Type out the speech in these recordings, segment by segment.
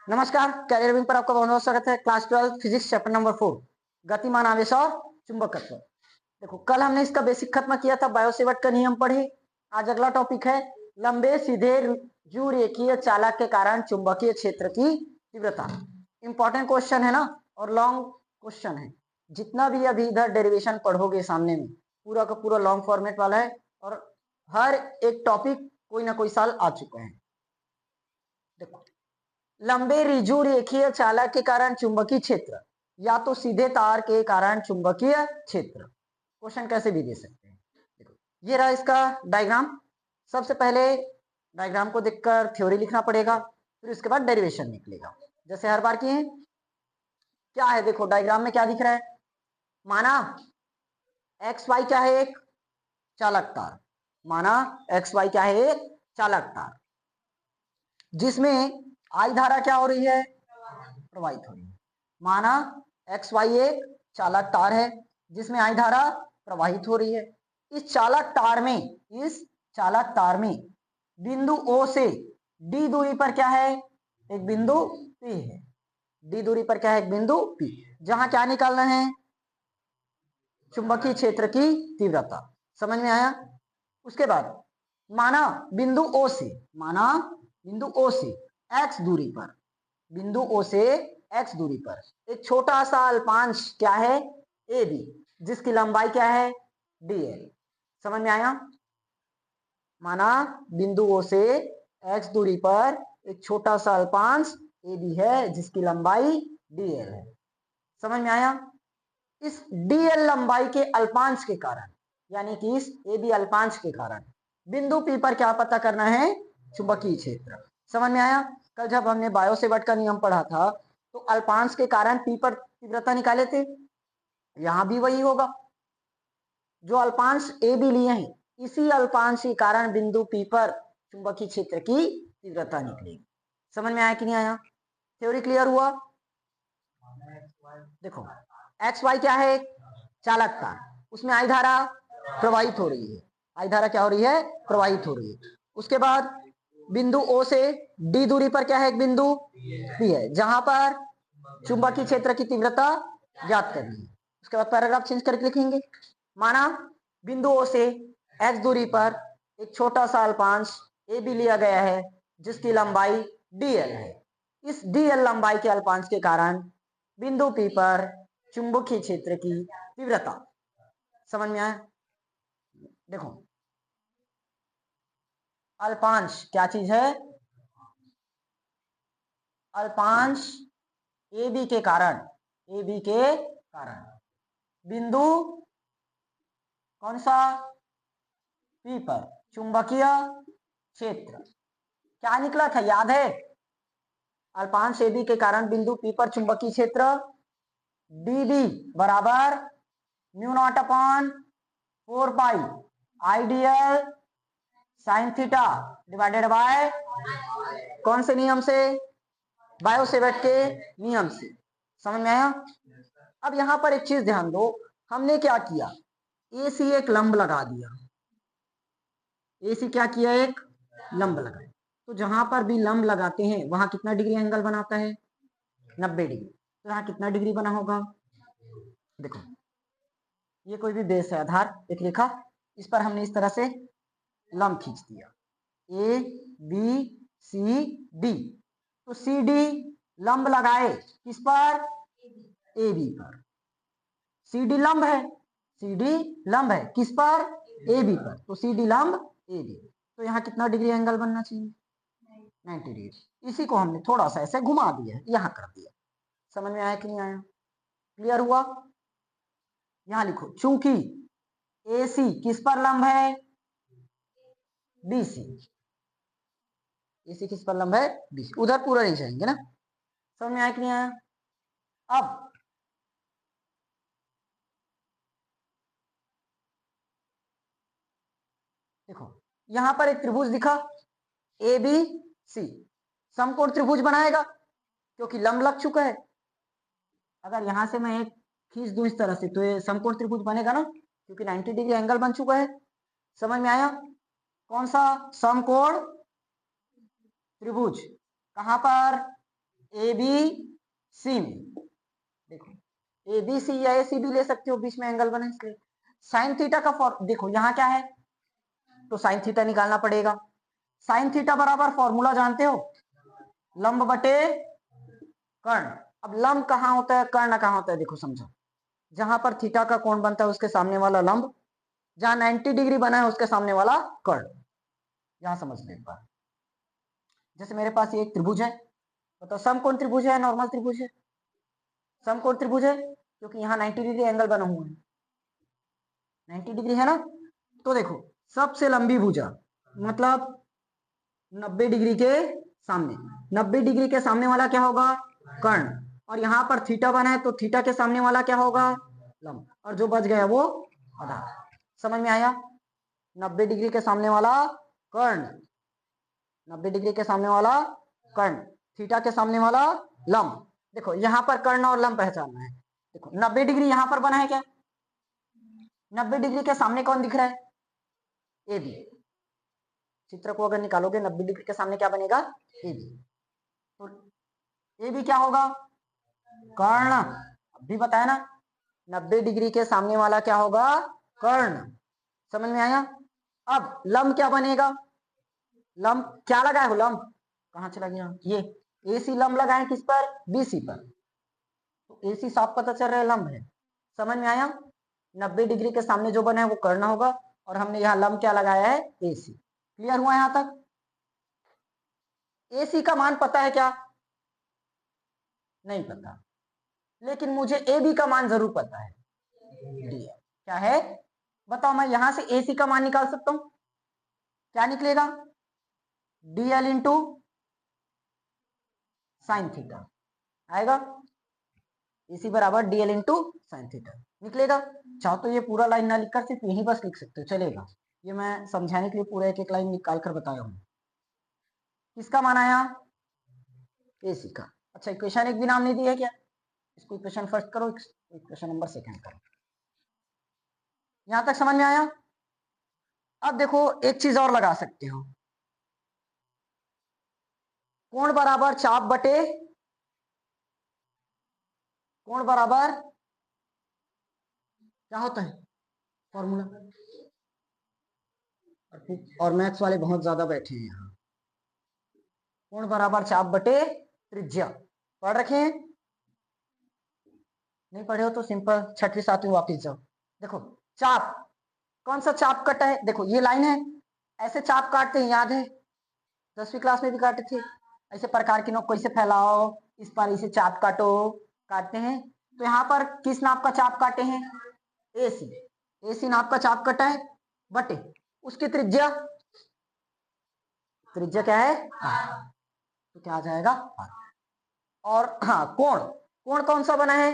नमस्कार, career wing पर आपका बहुत बहुत स्वागत है। क्लास 12 फिजिक्स चैप्टर नंबर 4 गतिमान आवेश और चुंबकत्व। देखो, कल हमने इसका बेसिक खत्म किया था, बायोसेवर्ट का नियम पढ़े। आज अगला टॉपिक है लंबे सीधे द्विरेखीय चालक के कारण चुंबकीय क्षेत्र की तीव्रता। इंपॉर्टेंट क्वेश्चन है ना, और लॉन्ग क्वेश्चन है। जितना भी अभी इधर डेरिवेशन पढ़ोगे सामने में, पूरा का पूरा लॉन्ग फॉर्मेट वाला है, और हर एक टॉपिक कोई ना कोई साल आ चुका है। देखो, लंबे रिजु रेखीय चालक के कारण चुंबकीय क्षेत्र या तो सीधे तार के कारण चुंबकीय क्षेत्र। क्वेश्चन कैसे भी दे सकते हैं। देखो, ये रहा इसका डायग्राम। सबसे पहले डायग्राम को देखकर थ्योरी लिखना पड़ेगा, फिर उसके बाद डेरिवेशन निकलेगा, जैसे हर बार किए हैं। क्या है, देखो डायग्राम में क्या दिख रहा है। माना एक्स वाई क्या है, एक चालक तार। माना एक्स वाई क्या है, एक चालक तार, जिसमें आई धारा क्या हो रही है, प्रवाहित हो रही है। माना एक्स वाई एक चालक तार है जिसमें आई धारा प्रवाहित हो रही है। इस चालक तार में बिंदु ओ से डी दूरी पर क्या है, एक बिंदु पी है। डी दूरी पर क्या है, एक बिंदु पी, जहां क्या निकालना है, चुंबकीय क्षेत्र की तीव्रता। समझ में आया। उसके बाद माना बिंदु ओ से, माना बिंदु ओ से एक्स दूरी पर, बिंदु ओ से एक्स दूरी पर एक छोटा सा अल्पांश क्या है, ए बी, जिसकी लंबाई क्या है, डी एल। समझ में आया। माना बिंदु ओ से एक्स दूरी पर एक छोटा सा अल्पांश ए बी है जिसकी लंबाई डी एल है। समझ में आया। इस डी एल लंबाई के अल्पांश के कारण, यानी कि इस ए बी अल्पांश के कारण बिंदु पी पर क्या पता करना है, चुंबकीय क्षेत्र। समझ में आया। कल जब हमने बायोसेवर्ट का नियम पढ़ा था तो अल्पांश के कारण पी पर तीव्रता निकाले थे। यहां भी वही होगा। जो अल्पांश ए बी लिए हैं, इसी अल्पांश के कारण बिंदु पी पर चुंबकीय क्षेत्र की तीव्रता निकलेगी। समझ में आया कि नहीं आया। थ्योरी क्लियर हुआ। देखो, एक्स वाई क्या है, चालक तार, उसमें आई धारा प्रवाहित हो रही है। आई धारा क्या हो रही है, प्रवाहित हो रही है। उसके बाद बिंदु ओ से डी दूरी पर क्या है, एक बिंदु पी है जहां पर चुंबकीय क्षेत्र की तीव्रता ज्ञात करनी है। उसके बाद पैराग्राफ चेंज करके लिखेंगे। माना बिंदु ओ से एक्स दूरी पर एक छोटा सा अल्पांश ए बी लिया गया है जिसकी लंबाई डी एल है। इस डी एल लंबाई के अल्पांश के कारण बिंदु पी पर चुंबकीय क्षेत्र की तीव्रता। समझ में आया। देखो, अल्पांश क्या चीज है, अल्पांश ए बी के कारण, ए बी के कारण बिंदु कौन सा, पी पर चुंबकीय क्षेत्र क्या निकला था, याद है। अल्पांश ए बी के कारण बिंदु पी पर चुंबकीय क्षेत्र डी बी बराबर mu not upon 4 pi I d l sine theta divided by कौन से नियम से, बायोसेवर्ट के नियम से। समझ में आया। अब यहां पर एक चीज ध्यान दो, हमने क्या किया, ए सी एक लंब लगा दिया। ए सी क्या किया, एक लंब लगाया। तो जहां पर भी लंब लगाते हैं वहां कितना डिग्री एंगल बनाता है, 90 डिग्री। तो यहाँ कितना डिग्री बना होगा, देखो ये कोई भी बेस है, आधार एक रेखा, इस पर हमने इस तरह से लंब खींच दिया, ए बी सी डी। तो सी डी लंब लगाए किस पर, ए बी पर। सी डी लंब है, सी डी लंब है किस पर, ए बी पर। तो सी डी लंब ए बी। तो यहाँ कितना डिग्री एंगल बनना चाहिए, 90 डिग्री। इसी को हमने थोड़ा सा ऐसे घुमा दिया, यहाँ कर दिया। समझ में आया कि नहीं आया, क्लियर हुआ। यहाँ लिखो, चूंकि ए सी किस पर लंब है, बी सी। ए सी किस पर लंब है, बी सी। उधर पूरा नहीं जाएंगे ना। समझ में आया कि नहीं आया। अब देखो, यहां पर एक त्रिभुज दिखा ए बी सी, समकोण त्रिभुज बनाएगा क्योंकि लंब लग चुका है। अगर यहां से मैं एक खींच दूं इस तरह से तो ये समकोण त्रिभुज बनेगा ना, क्योंकि 90 डिग्री एंगल बन चुका है। समझ में आया। कौन सा, समकोण त्रिभुज, कहां पर, ए बी सी में, देखो ए बी सी या ए सी बी ले सकते हो, बीच में एंगल बना इसलिए। साइन थीटा का देखो यहाँ क्या है, तो साइन थीटा निकालना पड़ेगा। साइन थीटा बराबर फॉर्मूला जानते हो, लंब बटे कर्ण। अब लंब कहाँ होता है, कर्ण कहाँ होता है, देखो समझो, जहां पर थीटा का कोण बनता है उसके सामने वाला लंब, जहां 90 डिग्री बना है उसके सामने वाला कर्ण। यहां समझ ले एक बार, जैसे मेरे पास ये एक त्रिभुज है, बताओ समकोण त्रिभुज है नॉर्मल त्रिभुज है, समकोण त्रिभुज है, क्योंकि यहाँ 90 डिग्री एंगल बना हुआ है, 90 डिग्री है ना। तो देखो सबसे लंबी भुजा मतलब 90 डिग्री के सामने, 90 डिग्री के सामने वाला क्या होगा, कर्ण। और यहाँ पर थीटा बना है तो थीटा के सामने वाला क्या होगा, लंब। और जो बच गया वो आधार। समझ में आया, 90 डिग्री के सामने वाला कर्ण, 90 डिग्री के सामने वाला कर्ण, थीटा के सामने वाला लंब। देखो यहाँ पर कर्ण और लंब पहचानना है। देखो 90 डिग्री यहाँ पर बना है क्या, 90 डिग्री के सामने कौन दिख रहा है, ए बी। चित्र को अगर निकालोगे 90 डिग्री के सामने क्या बनेगा, ए बी। तो ए बी क्या होगा, कर्ण। अभी बताया ना, 90 डिग्री के सामने वाला क्या होगा, कर्ण। समझ में आया। अब लंब क्या बनेगा, लंब क्या लगाए हो, लंब कहां चला गया, ये एसी लंब लगाए किस पर, बीसी पर। तो एसी साफ पता चल रहा है लंब है। समझ में आया, 90 डिग्री के सामने जो बना है वो कर्ण होगा, और हमने यहाँ लंब क्या लगाया है, एसी। क्लियर हुआ यहां तक। एसी का मान पता है क्या, नहीं पता, लेकिन मुझे ए बी का मान जरूर पता है, डी क्या है बताओ। मैं यहां से एसी का मान निकाल सकता हूं, क्या निकलेगा, डीएल इंटू साइन थीटा आएगा, एसी बराबर डीएल इंटू साइन थीटा निकलेगा। चाहो तो ये पूरा लाइन ना लिखकर सिर्फ यही बस लिख सकते हो, चलेगा। ये मैं समझाने के लिए पूरा एक एक लाइन निकाल कर बताया हूं। किसका मान आया, एसी का। अच्छा इक्वेशन एक भी नाम नहीं दिया क्या, इसको इक्वेशन फर्स्ट करो, इक्वेशन नंबर सेकंड करो। यहां तक समझ में आया। अब देखो एक चीज और लगा सकते हो, कोण बराबर चाप बटे, कोण बराबर क्या होता है, फॉर्मूला। और मैथ्स वाले बहुत ज्यादा बैठे हैं यहाँ। कोण बराबर चाप बटे त्रिज्या, पढ़ रखे हैं, नहीं पढ़े हो तो सिंपल 6वीं 7वीं वापिस जाओ। देखो चाप, कौन सा चाप कटा है, देखो ये लाइन है, ऐसे चाप काटते हैं, याद है 10वीं क्लास में भी काटे थे। ऐसे प्रकार की नोक कैसे फैलाओ, इस पर इसे चाप काटो, काटते हैं। तो यहाँ पर किस नाप का चाप काटे हैं, एसी, एसी नाप का चाप कटा है, बटे उसकी त्रिज्या, त्रिज्या क्या है, तो क्या आ जाएगा, और हाँ कोण, कोण कौन सा बना है,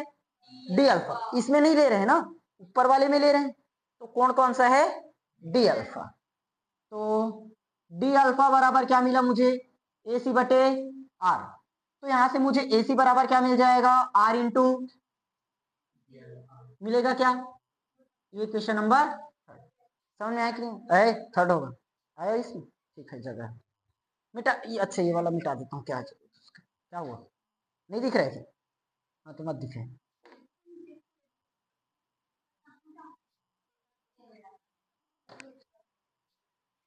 डी अल्फा। इसमें नहीं ले रहे हैं ना, ऊपर वाले में ले रहे हैं, तो कोण कौन सा है, डी अल्फा। तो डी अल्फा बराबर क्या मिला मुझे, ए सी बटे आर। तो यहां से मुझे ए सी बराबर क्या मिल जाएगा, आर इंटू मिलेगा क्या, ये क्वेश्चन नंबर समझ में आया कि नहीं, थर्ड होगा, आया इसमें, ठीक है जगह मिटा ये, अच्छा ये वाला मिटा देता हूँ, क्या हुआ, नहीं दिख रहे थे, हाँ तो मत दिखे।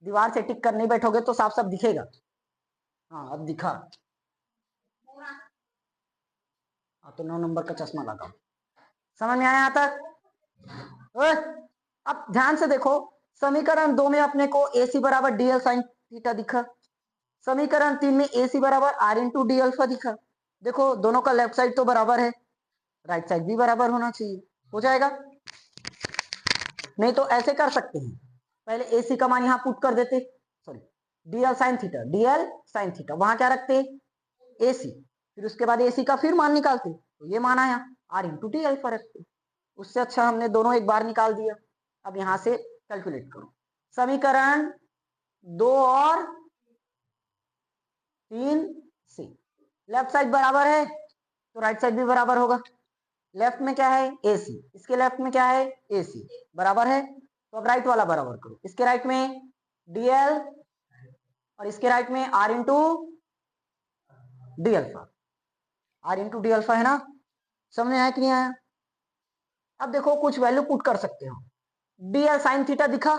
दीवार से टिक कर नहीं बैठोगे तो साफ साफ दिखेगा। हाँ अब दिखा, हाँ तो 9 नंबर का चश्मा लगाओ। समझ में आया यहाँ तक। अब ध्यान से देखो, समीकरण 2 में अपने को ए सी बराबर डीएल साइन थीटा दिखा, समीकरण 3 में ए सी बराबर आर इंटू डी अल्फा दिखा। देखो दोनों का लेफ्ट साइड तो बराबर है, राइट साइड भी बराबर होना चाहिए, हो जाएगा। नहीं तो ऐसे कर सकते हैं, पहले ए सी का मान यहाँ पुट कर देते, sorry DL sine theta, DL sine theta वहां क्या रखते, ए सी, फिर उसके बाद ए सी का फिर मान निकालते, तो ये मान आया, आर इंटू डी अल्फा रखते। उससे अच्छा हमने दोनों एक बार निकाल दिया। अब यहां से कैलकुलेट करो, समीकरण 2 और 3 से लेफ्ट साइड बराबर है तो राइट साइड भी बराबर होगा। लेफ्ट में क्या है, एसी, इसके लेफ्ट में क्या है, एसी, बराबर है। तो अब राइट वाला बराबर करो, इसके राइट में डीएल और इसके राइट में r into d alpha. R into d alpha है ना, समझ में आया कि नहीं आया? अब देखो कुछ वैल्यू पुट कर सकते हो, डी एल साइन थीटा दिखा,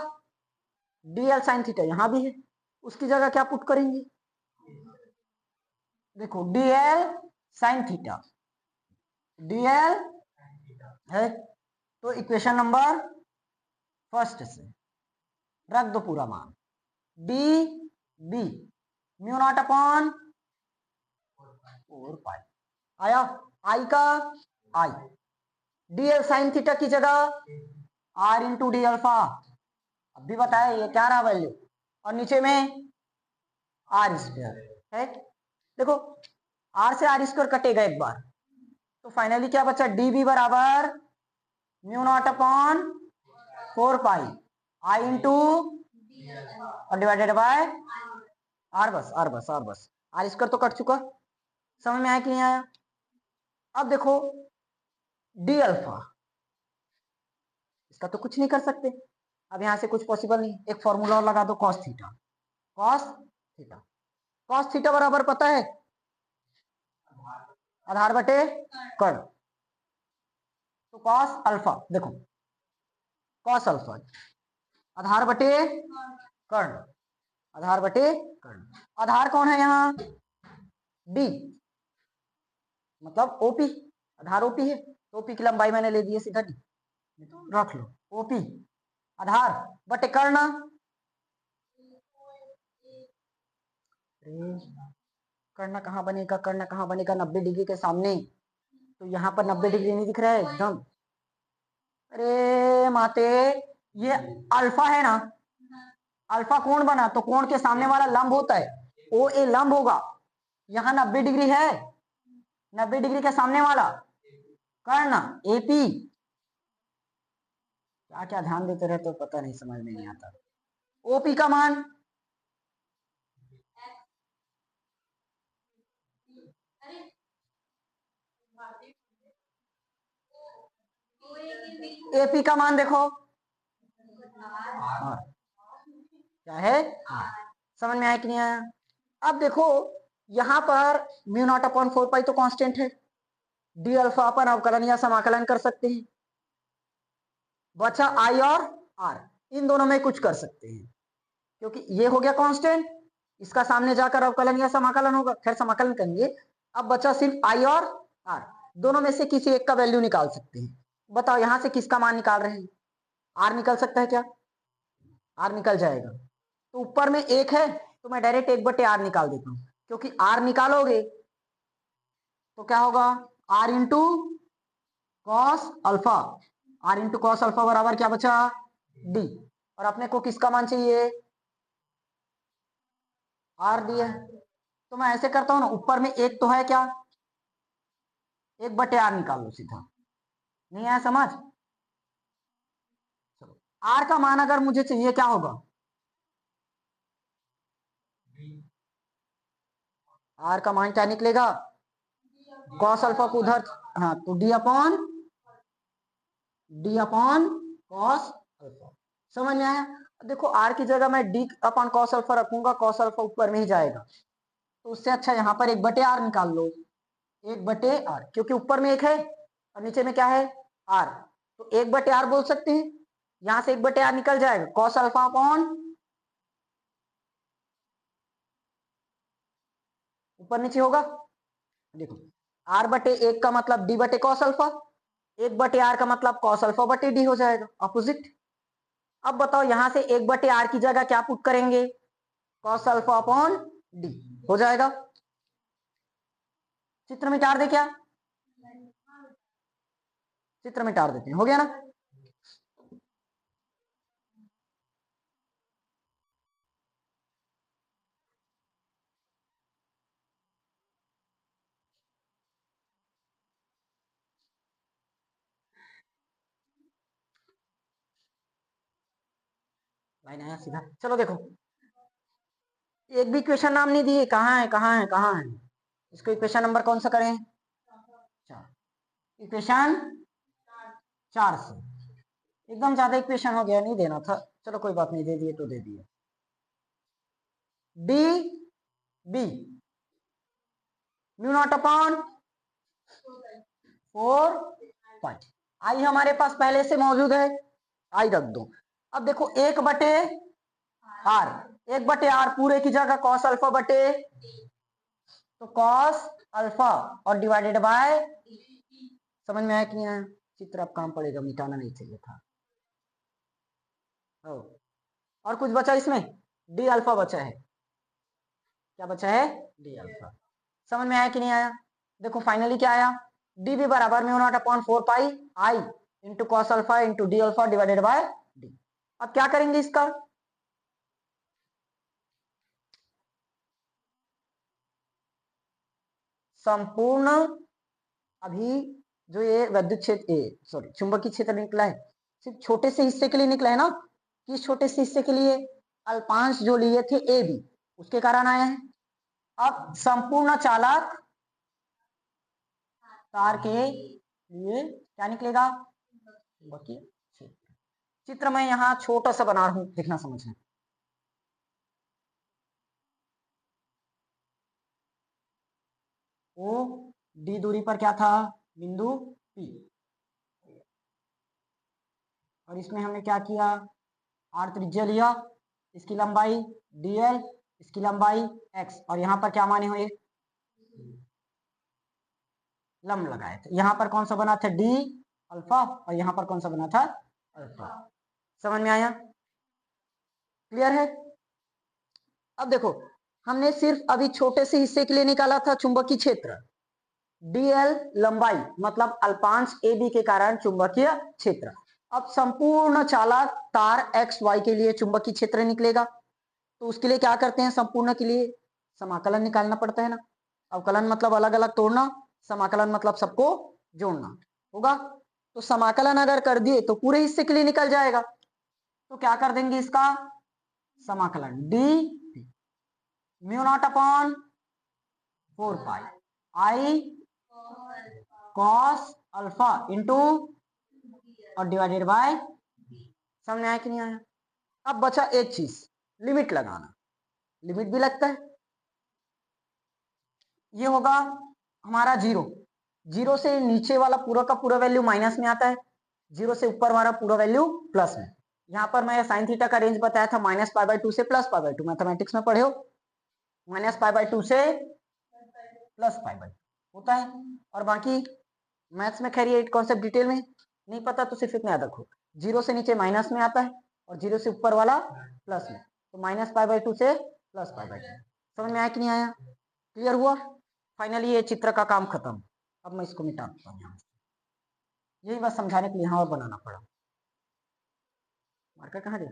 डी एल साइन थीटा यहां भी है, उसकी जगह क्या पुट करेंगे? देखो D l sine theta, D L है, तो इक्वेशन नंबर फर्स्ट से रख दो पूरा मान, d b mu not upon 4 pi आया, आई का i, d l sine theta की जगह आर इंटू डी अल्फा, अब भी बताया ये क्या रहा वैल्यू, और नीचे में आर स्क्वायर है। देखो आर से आर स्क्वायर कटेगा एक बार, तो फाइनली क्या बचा, डी बी बराबर mu not upon 4 pi I into और डिवाइडेड बाय आर, बस आर बस आर बस, आर स्क्वायर तो कट चुका, समझ में आया कि नहीं आया? अब देखो डी अल्फा, इसका तो कुछ नहीं कर सकते, अब यहां से कुछ पॉसिबल नहीं, एक फॉर्मूला और लगा दो, cos theta, cos theta, cos theta बराबर पता है आधार बटे कर्ण, तो कॉस अल्फा, देखो कॉस अल्फा आधार बटे कर्ण, आधार बटे कर्ण, आधार कौन है यहाँ, डी मतलब ओपी, आधार ओपी है, तो ओपी की लंबाई मैंने ले दी है सीधा डी, तो रख लो ओपी आधार बटे कर्ण, कर्ण कहाँ बनेगा, कर्ण कहाँ बनेगा, 90 डिग्री के सामने, तो यहाँ पर 90 डिग्री नहीं दिख रहा है एकदम, अरे माते ये अल्फा है ना, अल्फा कोण बना, तो कोण के सामने वाला लंब होता है, ओ ए लंब होगा, यहाँ 90 डिग्री है, 90 डिग्री के सामने वाला कर्ण एपी, क्या क्या ध्यान देते रहते हो पता नहीं, समझ में नहीं आता, ओपी का मान एपी का मान देखो क्या है, समझ में आया कि नहीं आया? अब देखो यहां पर म्यू नॉट अपॉन 4 पाई तो कांस्टेंट है, डी अल्फा अपन अवकलन या समाकलन कर सकते हैं, बचा आई और आर, इन दोनों में कुछ कर सकते हैं, क्योंकि ये हो गया कांस्टेंट, इसका सामने जाकर अवकलन या समाकलन होगा, खैर समाकलन करेंगे, अब बचा सिर्फ आई और आर, दोनों में से किसी एक का वैल्यू निकाल सकते हैं, बताओ यहां से किसका मान निकाल रहे हैं, आर निकल सकता है क्या, आर निकल जाएगा, तो ऊपर में एक है तो मैं डायरेक्ट 1 बटे आर निकाल देता हूं, क्योंकि आर निकालोगे तो क्या होगा, r into cos alpha, r into cos alpha बराबर क्या बचा, डी, और अपने को किसका मान चाहिए, आर डी है, तो मैं ऐसे करता हूं ना, ऊपर में एक तो है क्या, 1 बटे आर निकाल लो सीधा, नहीं आया समझ, चलो आर का मान अगर मुझे चाहिए क्या होगा, आर का मान क्या निकलेगा, कॉस अल्फा को उधर, हाँ तो डी अपॉन कॉस अल्फा, समझ में आया? देखो आर की जगह मैं डी अपॉन कॉस अल्फा रखूंगा, कॉस अल्फा ऊपर में ही जाएगा, तो उससे अच्छा यहाँ पर 1 बटे आर निकाल लो, 1 बटे आर, क्योंकि ऊपर में एक है और नीचे में क्या है आर, तो 1 बटे आर बोल सकते हैं, यहां से 1 बटे आर निकल जाएगा, कॉस अल्फा अपॉन ऊपर नीचे होगा, देखो आर बटे 1 का मतलब डी बटे कॉस अल्फा, 1 बटे आर का मतलब कॉस अल्फा बटे डी हो जाएगा अपोजिट। अब बताओ यहां से 1 बटे आर की जगह क्या पुट करेंगे, कॉस अल्फा अपॉन डी हो जाएगा, चित्र में टार दे क्या, चित्र में टार देते हैं, हो गया ना, लाइन आया सीधा, चलो देखो एक भी इक्वेशन नाम नहीं दिए, कहाँ है कहाँ है कहाँ है, इसको इक्वेशन नंबर कौन सा करें, 4, इक्वेशन 4 से, एकदम ज्यादा इक्वेशन हो गया, नहीं देना था, चलो कोई बात नहीं, दे दिए तो दे दिए, d b mu not upon 4 pi. I हमारे पास पहले से मौजूद है, आई रख दो। अब देखो 1/r, 1/r पूरे की जगह कॉस अल्फा बटे, तो कॉस अल्फा और डिवाइडेड बाय, समझ में आया कि नहीं आया? चित्र अब काम पड़ेगा, मिटाना नहीं चाहिए था। और कुछ बचा इसमें? डी अल्फा बचा है। क्या बचा है? D alpha. समझ में आया कि नहीं आया? देखो फाइनली क्या आया, डी बी बराबर mu not upon 4 pi I into cos alpha into d alpha divided by D. अब क्या करेंगे इसका, संपूर्ण, अभी जो ये विद्युत क्षेत्र, सॉरी चुंबकीय क्षेत्र निकला है, सिर्फ छोटे से हिस्से के लिए निकला है ना? किस छोटे से हिस्से के लिए? अल्पांश जो लिए थे ए बी, उसके कारण आया है। अब संपूर्ण चालक तार के लिए क्या निकलेगा? चुंबकीय क्षेत्र। चित्र मैं यहाँ छोटा सा बना रहा हूं, देखना समझना। ओ डी दूरी पर क्या था? बिंदु पी। और इसमें हमने क्या किया, आर त्रिज्या लिया, इसकी लंबाई dl, इसकी लंबाई x, और यहाँ पर क्या माने हुए? लंब लगाए थे। यहाँ पर कौन सा बना था? डी अल्फा, और यहाँ पर कौन सा बना था? अल्फा। समझ में आया? क्लियर है? अब देखो हमने सिर्फ अभी छोटे से हिस्से के लिए निकाला था चुंबकीय क्षेत्र, dl लंबाई मतलब अल्पांश AB के कारण चुंबकीय क्षेत्र। अब संपूर्ण चालक तार XY के लिए चुंबकीय क्षेत्र निकलेगा, तो उसके लिए क्या करते हैं? संपूर्ण के लिए समाकलन निकालना पड़ता है ना। अवकलन मतलब अलग अलग तोड़ना, समाकलन मतलब सबको जोड़ना होगा। तो समाकलन अगर कर दिए तो पूरे हिस्से के लिए निकल जाएगा, तो क्या कर देंगे इसका समाकलन, D mu not upon 4 pi I cos alpha into और डिवाइडेड बाय, समझ में आया कि नहीं आया? अब बचा एक चीज, लिमिट लगाना। लिमिट भी लगता है, ये होगा हमारा 0, 0 से नीचे वाला पूरा का पूरा वैल्यू माइनस में आता है, 0 से ऊपर वाला पूरा वैल्यू प्लस में। यहाँ पर मैं साइन थीटा का रेंज बताया था -π/2 से +π/2, मैथमेटिक्स में पढ़े हो, -π/2 से +π/2 होता है। और बाकी मैथ्स में खैर ये कॉन्सेप्ट डिटेल में नहीं पता तो सिर्फ इतना याद रखो, 0 से नीचे माइनस में आता है और 0 से ऊपर वाला प्लस में, तो -π/2 से +π/2। समझ में आया कि नहीं आया? क्लियर हुआ? फाइनली ये चित्र का काम खत्म। अब मैं इसको मिटा देता हूँ यहाँ से, यही बस समझाने के लिए यहाँ और बनाना पड़ा। मार्कर कहाँ गया?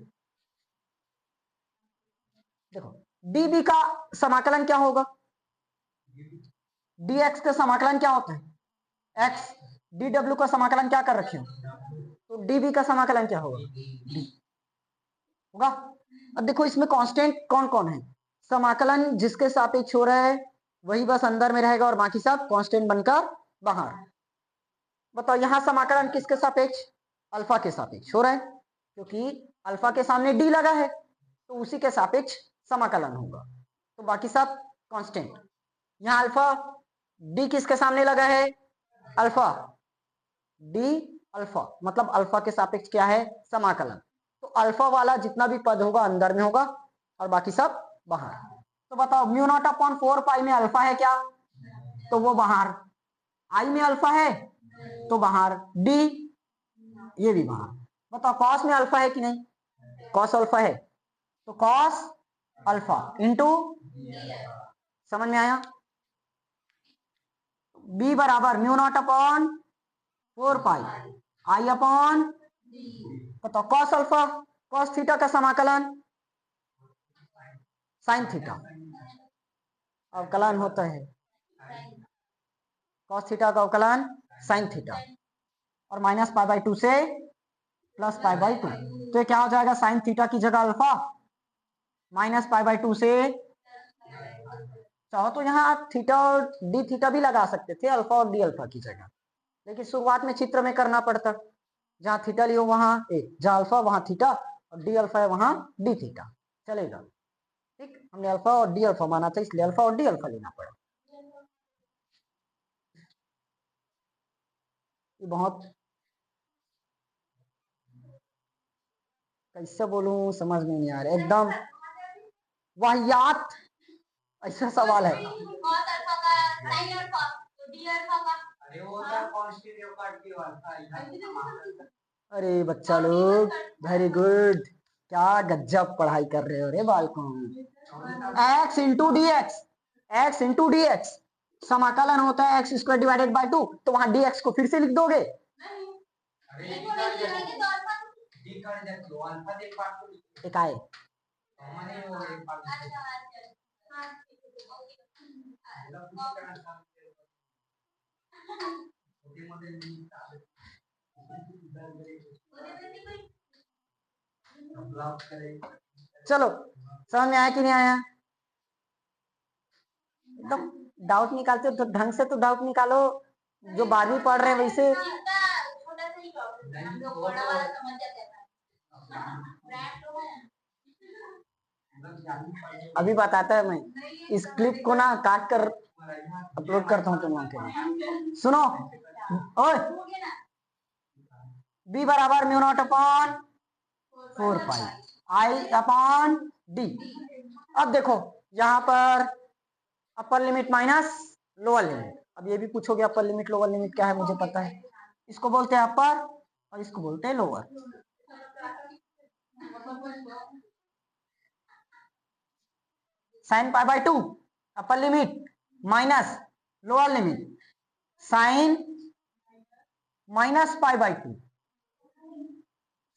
देखो dB का समाकलन क्या होगा? dx का समाकलन क्या होता है? x। dw का समाकलन क्या कर रखे हो? तो dB का समाकलन क्या होगा? होगा। अब देखो इसमें कांस्टेंट कौन कौन है? समाकलन जिसके सापेक्ष हो रहा है वही बस अंदर में रहेगा और बाकी सब कांस्टेंट बनकर बाहर। बताओ यहाँ समाकलन किसके सापेक्ष? अल्फा के सापेक्ष हो रहा है, क्योंकि अल्फा के सामने डी लगा है तो उसी के सापेक्ष समाकलन होगा, तो बाकी सब कांस्टेंट। यहाँ अल्फा डी किसके सामने लगा है? अल्फा, डी अल्फा मतलब अल्फा के सापेक्ष क्या है? समाकलन। तो अल्फा वाला जितना भी पद होगा अंदर में होगा और बाकी सब बाहर। तो बताओ म्यू नॉट अपॉन 4 पाई में अल्फा है क्या? तो वो बाहर। आई में अल्फा है तो बाहर, डी ये भी बाहर। बताओ कॉस में अल्फा है कि नहीं? कॉस अल्फा है तो कॉस अल्फा इंटू, समझ में आया? बी बराबर mu not upon 4 pi I upon, बताओ कॉस अल्फा, कॉस थीटा का समाकलन साइन थीटा, अवकलन होता है कॉस थीटा का अवकलन साइन थीटा, और -π/2 से +π/2, तो ये क्या हो जाएगा? साइन थीटा की जगह अल्फा, -π/2 से, चाहो तो यहाँ थीटा और डी थीटा भी लगा सकते थे, अल्फा और डी अल्फा की जगह, लेकिन शुरुआत में चित्र में करना पड़ता, जहाँ थीटा लियो वहां जहाँ अल्फा वहां थीटा और डी अल्फा है वहां डी थीटा चलेगा। ठीक, हमने अल्फा और डी अल्फा माना था इसलिए अल्फा और डी अल्फा लेना पड़ा। ये बहुत कैसे बोलूं, समझ में नहीं आ रहा, एकदम वाहियात ऐसा सवाल है। अरे बच्चा लोग वेरी गुड, क्या गजब पढ़ाई कर रहे हो रे बालकों। X into D x, x into D x समाकलन होता है एक्स स्क्वायर डिवाइडेड बाय 2, तो वहां डी एक्स को फिर से लिख दोगे। एक आए चलो समझ में आया कि नहीं आया? एकदम डाउट निकालते हो तो ढंग से तो डाउट निकालो, जो 12वीं पढ़ रहे हैं वैसे। अभी बताता है, मैं इस क्लिप को ना काट कर अपलोड करता हूँ तुम लोगों के लिए। सुनो, ओए बी बराबर mu not upon 4 pi I upon D. अब देखो यहाँ पर अपर लिमिट माइनस लोअर लिमिट। अब ये भी पूछोगे अपर लिमिट लोअर लिमिट क्या है, मुझे पता है। इसको बोलते हैं अपर और इसको बोलते हैं lower. Sine pi by 2 upper limit minus lower limit sine minus pi by 2।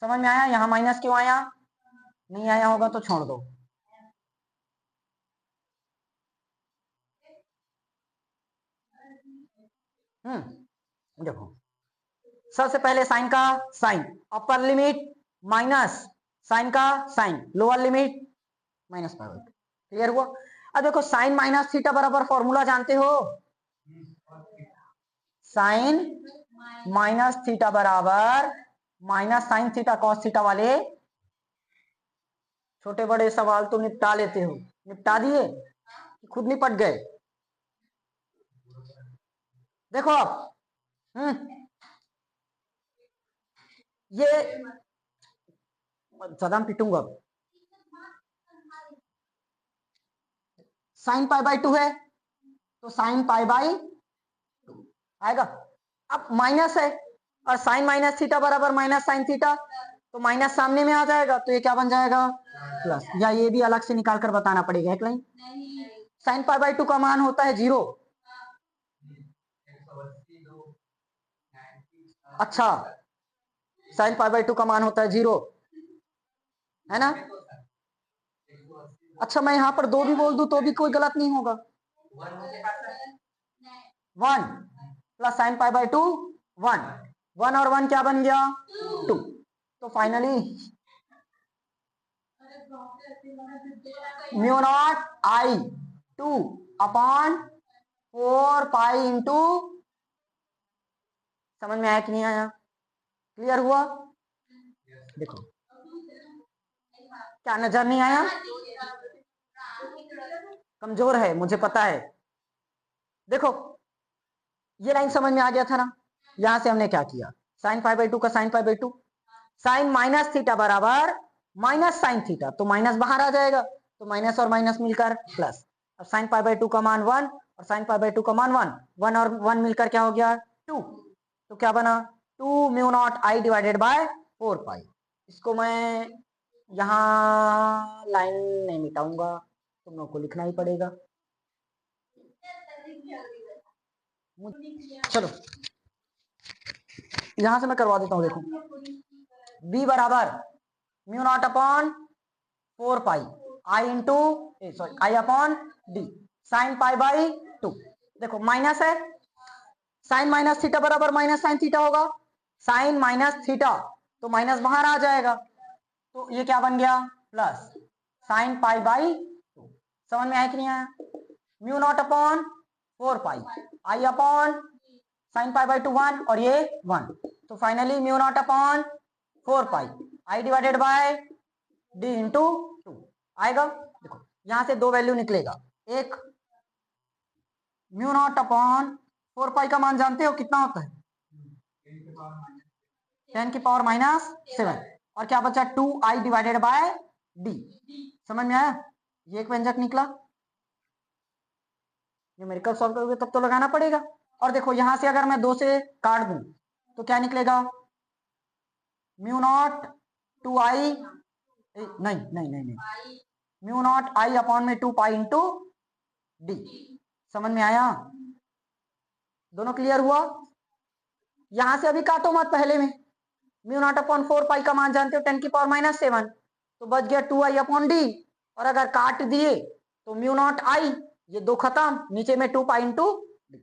समझ में आया? यहां माइनस क्यों आया? नहीं आया होगा तो छोड़ दो। देखो सबसे पहले साइन का sine upper limit minus sine का sine lower limit minus pi by 2। Clear हुआ? अब देखो साइन माइनस थीटा बराबर फॉर्मूला जानते हो, साइन माइनस थीटा बराबर minus sine theta cos theta. वाले छोटे बड़े सवाल तो निपटा लेते हो, निपटा दिए खुद निपट गए। देखो आप ये ज्यादा पिटूंगा। साइन पाई बाय 2 है तो साइन पाई बाय 2 आएगा। अब माइनस है और साइन माइनस थीटा बराबर माइनस साइन थीटा, तो माइनस सामने में आ जाएगा तो ये क्या बन जाएगा प्लस। या ये भी अलग से निकाल कर बताना पड़ेगा एक लाइन। साइन पाई बाय 2 का मान होता है 0। अच्छा साइन पाई बाय 2 का मान होता है 0 है ना? अच्छा मैं यहाँ पर 2 भी बोल दूं तो भी कोई गलत नहीं होगा। 1 प्लस साइन पाई बाय 2 1, 1 और 1 क्या बन गया 2। तो finally mu not I 2 upon 4 pi into. समझ में आया कि नहीं आया? क्लियर हुआ? देखो क्या नजर नहीं आया? कमजोर है मुझे पता है। देखो ये लाइन समझ में आ गया था ना? यहां से हमने क्या किया, साइन पाई बाय 2 का sine pi by 2, sine minus theta बराबर माइनस साइन थीटा, तो माइनस बाहर आ जाएगा तो माइनस और माइनस मिलकर प्लस। अब साइन पाई बाय 2 का मान 1 और साइन पाई बाय 2 का मान 1, 1 और 1 मिलकर क्या हो गया 2। तो क्या बना 2 mu not I divided by 4 पाई। इसको मैं यहाँ लाइन नहीं मिटाऊंगा, तुम लोग को लिखना ही पड़ेगा। चलो यहां से मैं करवा देता हूं। देखो b बराबर mu not upon 4 pi I into sorry I upon D sine pi by 2। देखो माइनस है, साइन माइनस थीटा बराबर माइनस साइन थीटा होगा, साइन माइनस थीटा तो माइनस बाहर आ जाएगा तो ये क्या बन गया प्लस साइन पाई बाई 2। समझ में आया कि नहीं आया? Mu not upon 4 pi I upon sine pi by 2 1 और ये 1, तो finally mu not upon 4 pi I divided by D into 2 आएगा। देखो यहां से 2 वैल्यू निकलेगा, एक म्यू नॉट अपॉन 4 पाई का मान जानते हो कितना होता है 10⁻⁷। और क्या बचा 2i डिवाइडेड बाय d। समझ में आया? ये एक व्यंजक निकला। न्यूमेरिकल सॉल्व करोगे तब तो लगाना पड़ेगा। और देखो यहां से अगर मैं 2 से काट दूं तो क्या निकलेगा? म्यू नॉट 2i, नहीं नहीं नहीं नहीं, म्यू नॉट i अपॉन में 2 पाई इंटू डी। समझ में आया? दोनों क्लियर हुआ? यहां से अभी काटो मत पहले में। म्यू नॉट अपॉन 4 पाई का मान जानते हो 10⁻⁷, तो बच गया 2i अपॉन डी। और अगर काट दिए तो म्यू नॉट आई, ये 2 खत्म, नीचे में 2 पाई इंटू डी।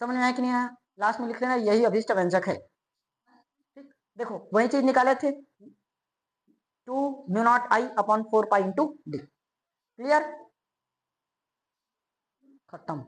समझ में आया कि नहीं आया? लास्ट में लिख लेना यही अभिष्ट व्यंजक है। ठीक, देखो वही चीज निकाले थे, 2 mu naught i upon 4 pi into D. Clear? खत्म।